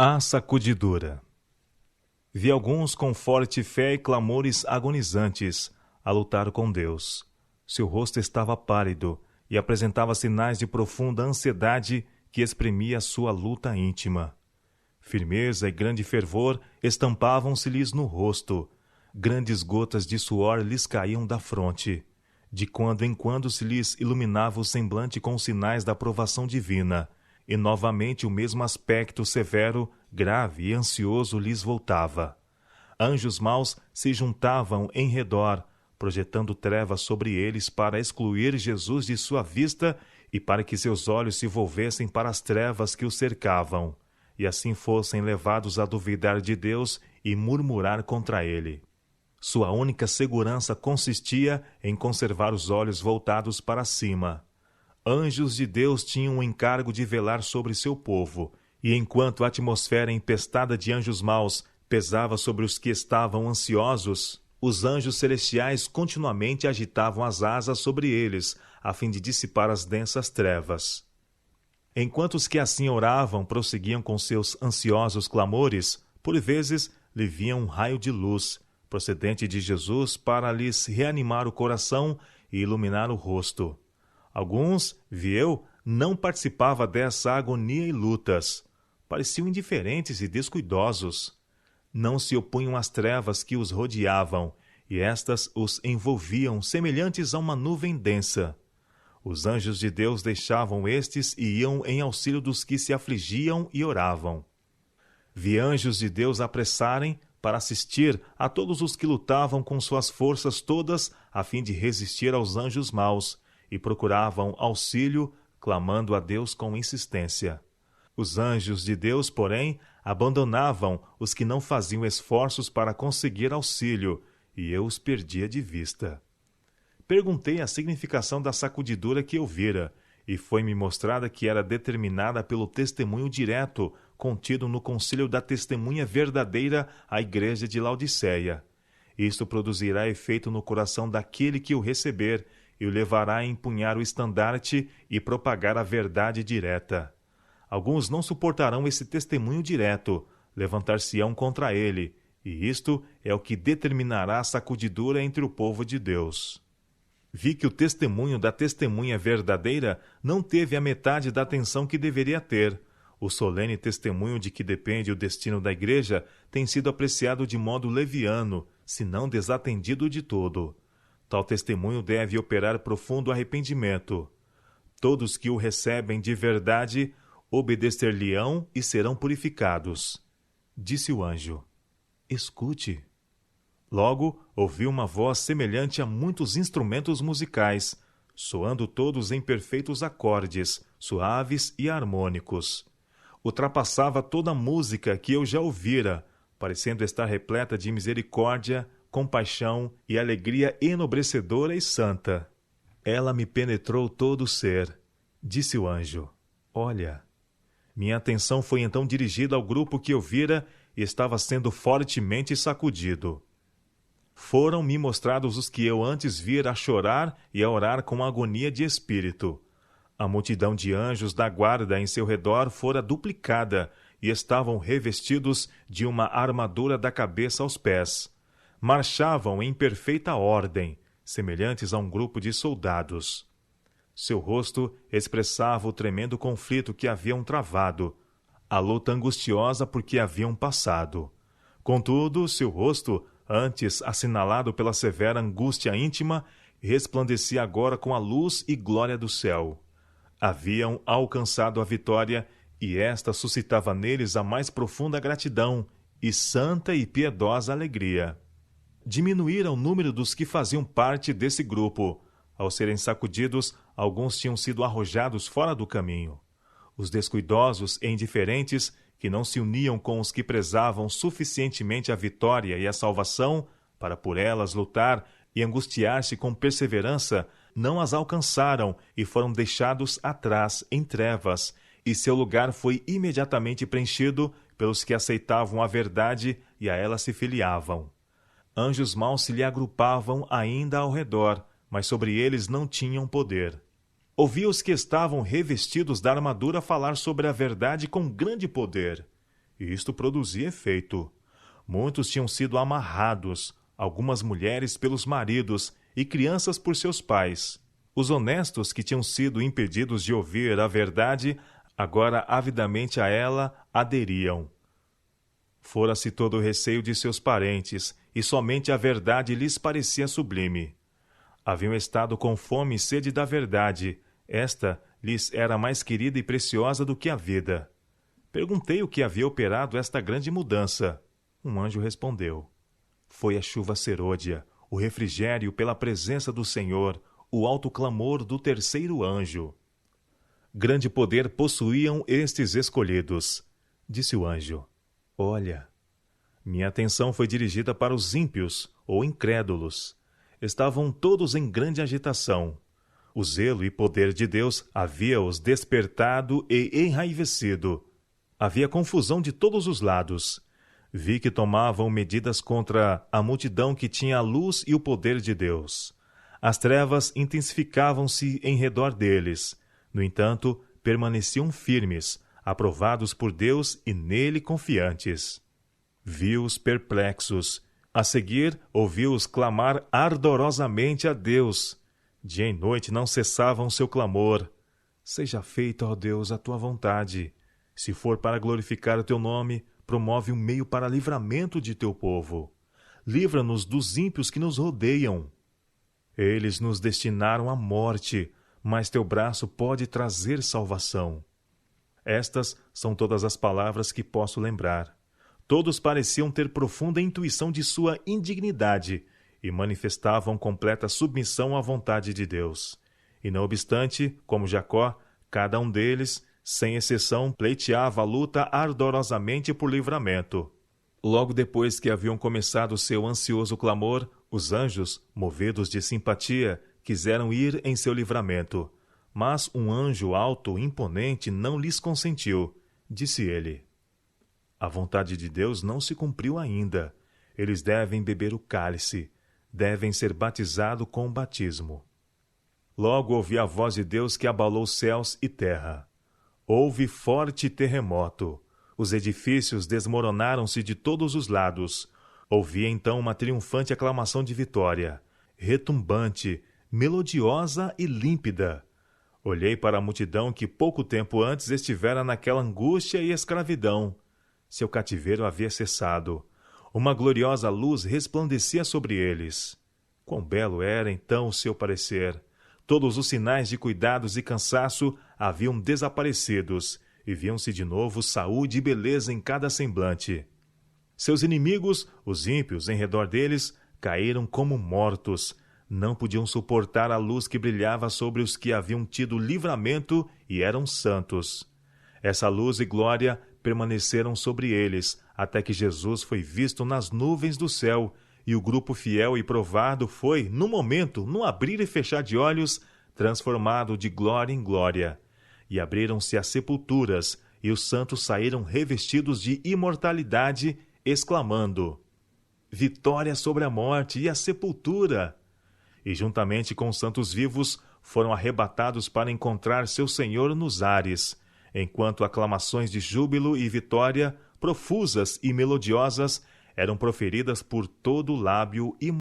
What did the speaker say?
A sacudidura. Vi alguns com forte fé e clamores agonizantes a lutar com Deus. Seu rosto estava pálido e apresentava sinais de profunda ansiedade que exprimia sua luta íntima. Firmeza e grande fervor estampavam-se-lhes no rosto. Grandes gotas de suor lhes caíam da fronte. De quando em quando se lhes iluminava o semblante com sinais da aprovação divina, e novamente o mesmo aspecto severo, grave e ansioso lhes voltava. Anjos maus se juntavam em redor, projetando trevas sobre eles para excluir Jesus de sua vista e para que seus olhos se volvessem para as trevas que o cercavam, e assim fossem levados a duvidar de Deus e murmurar contra ele. Sua única segurança consistia em conservar os olhos voltados para cima. Anjos de Deus tinham o encargo de velar sobre seu povo, e enquanto a atmosfera empestada de anjos maus pesava sobre os que estavam ansiosos, os anjos celestiais continuamente agitavam as asas sobre eles, a fim de dissipar as densas trevas. Enquanto os que assim oravam prosseguiam com seus ansiosos clamores, por vezes lhe vinha um raio de luz, procedente de Jesus, para lhes reanimar o coração e iluminar o rosto. Alguns, vi eu, não participavam dessa agonia e lutas. Pareciam indiferentes e descuidosos. Não se opunham às trevas que os rodeavam, e estas os envolviam semelhantes a uma nuvem densa. Os anjos de Deus deixavam estes e iam em auxílio dos que se afligiam e oravam. Vi anjos de Deus apressarem para assistir a todos os que lutavam com suas forças todas a fim de resistir aos anjos maus, e procuravam auxílio, clamando a Deus com insistência. Os anjos de Deus, porém, abandonavam os que não faziam esforços para conseguir auxílio, e eu os perdia de vista. Perguntei a significação da sacudidura que eu vira, e foi-me mostrada que era determinada pelo testemunho direto contido no concílio da testemunha verdadeira à igreja de Laodiceia. Isto produzirá efeito no coração daquele que o receber, e o levará a empunhar o estandarte e propagar a verdade direta. Alguns não suportarão esse testemunho direto, levantar-se-ão contra ele, e isto é o que determinará a sacudidura entre o povo de Deus. Vi que o testemunho da testemunha verdadeira não teve a metade da atenção que deveria ter. O solene testemunho de que depende o destino da igreja tem sido apreciado de modo leviano, se não desatendido de todo. Tal testemunho deve operar profundo arrependimento. Todos que o recebem de verdade obedecer-lhe-ão e serão purificados. Disse o anjo: escute. Logo, ouvi uma voz semelhante a muitos instrumentos musicais, soando todos em perfeitos acordes, suaves e harmônicos. Ultrapassava toda a música que eu já ouvira, parecendo estar repleta de misericórdia, compaixão e alegria enobrecedora e santa. Ela me penetrou todo o ser. Disse o anjo: olha. Minha atenção foi então dirigida ao grupo que eu vira e estava sendo fortemente sacudido. Foram-me mostrados os que eu antes vira a chorar e a orar com agonia de espírito. A multidão de anjos da guarda em seu redor fora duplicada e estavam revestidos de uma armadura da cabeça aos pés. Marchavam em perfeita ordem, semelhantes a um grupo de soldados. Seu rosto expressava o tremendo conflito que haviam travado, a luta angustiosa por que haviam passado. Contudo, seu rosto, antes assinalado pela severa angústia íntima, resplandecia agora com a luz e glória do céu. Haviam alcançado a vitória, e esta suscitava neles a mais profunda gratidão e santa e piedosa alegria. Diminuíra o número dos que faziam parte desse grupo. Ao serem sacudidos, alguns tinham sido arrojados fora do caminho. Os descuidosos e indiferentes, que não se uniam com os que prezavam suficientemente a vitória e a salvação, para por elas lutar e angustiar-se com perseverança, não as alcançaram e foram deixados atrás em trevas, e seu lugar foi imediatamente preenchido pelos que aceitavam a verdade e a ela se filiavam. Anjos maus se lhe agrupavam ainda ao redor, mas sobre eles não tinham poder. Ouvi os que estavam revestidos da armadura falar sobre a verdade com grande poder. e isto produzia efeito. Muitos tinham sido amarrados, algumas mulheres pelos maridos e crianças por seus pais. Os honestos que tinham sido impedidos de ouvir a verdade, agora avidamente a ela aderiam. Fora-se todo o receio de seus parentes, e somente a verdade lhes parecia sublime. Haviam estado com fome e sede da verdade. Esta lhes era mais querida e preciosa do que a vida. Perguntei o que havia operado esta grande mudança. Um anjo respondeu: foi a chuva serôdia, o refrigério pela presença do Senhor, o alto clamor do terceiro anjo. Grande poder possuíam estes escolhidos. Disse o anjo: olha, minha atenção foi dirigida para os ímpios, ou incrédulos. Estavam todos em grande agitação. O zelo e poder de Deus havia-os despertado e enraivecido. Havia confusão de todos os lados. Vi que tomavam medidas contra a multidão que tinha a luz e o poder de Deus. As trevas intensificavam-se em redor deles. No entanto, permaneciam firmes, aprovados por Deus e nele confiantes. Vi-os perplexos. A seguir, ouvi-os clamar ardorosamente a Deus. Dia e noite não cessavam seu clamor. Seja feita, ó Deus, a tua vontade. Se for para glorificar o teu nome, promove um meio para livramento de teu povo. Livra-nos dos ímpios que nos rodeiam. Eles nos destinaram à morte, mas teu braço pode trazer salvação. Estas são todas as palavras que posso lembrar. Todos pareciam ter profunda intuição de sua indignidade e manifestavam completa submissão à vontade de Deus. E não obstante, como Jacó, cada um deles, sem exceção, pleiteava a luta ardorosamente por livramento. Logo depois que haviam começado seu ansioso clamor, os anjos, movidos de simpatia, quiseram ir em seu livramento. Mas um anjo alto e imponente não lhes consentiu. Disse ele: a vontade de Deus não se cumpriu ainda. Eles devem beber o cálice, devem ser batizados com o batismo. Logo ouvi a voz de Deus que abalou céus e terra. Houve forte terremoto. Os edifícios desmoronaram-se de todos os lados. Ouvi então uma triunfante aclamação de vitória, retumbante, melodiosa e límpida. Olhei para a multidão que pouco tempo antes estivera naquela angústia e escravidão. Seu cativeiro havia cessado. Uma gloriosa luz resplandecia sobre eles. Quão belo era então o seu parecer! Todos os sinais de cuidados e cansaço haviam desaparecidos, e viam-se de novo saúde e beleza em cada semblante. Seus inimigos, os ímpios em redor deles, caíram como mortos. Não podiam suportar a luz que brilhava sobre os que haviam tido livramento e eram santos. Essa luz e glória permaneceram sobre eles, até que Jesus foi visto nas nuvens do céu, e o grupo fiel e provado foi, num momento, num abrir e fechar de olhos, transformado de glória em glória. E abriram-se as sepulturas, e os santos saíram revestidos de imortalidade, exclamando: vitória sobre a morte e a sepultura! E juntamente com os santos vivos foram arrebatados para encontrar seu Senhor nos ares, enquanto aclamações de júbilo e vitória, profusas e melodiosas, eram proferidas por todo o lábio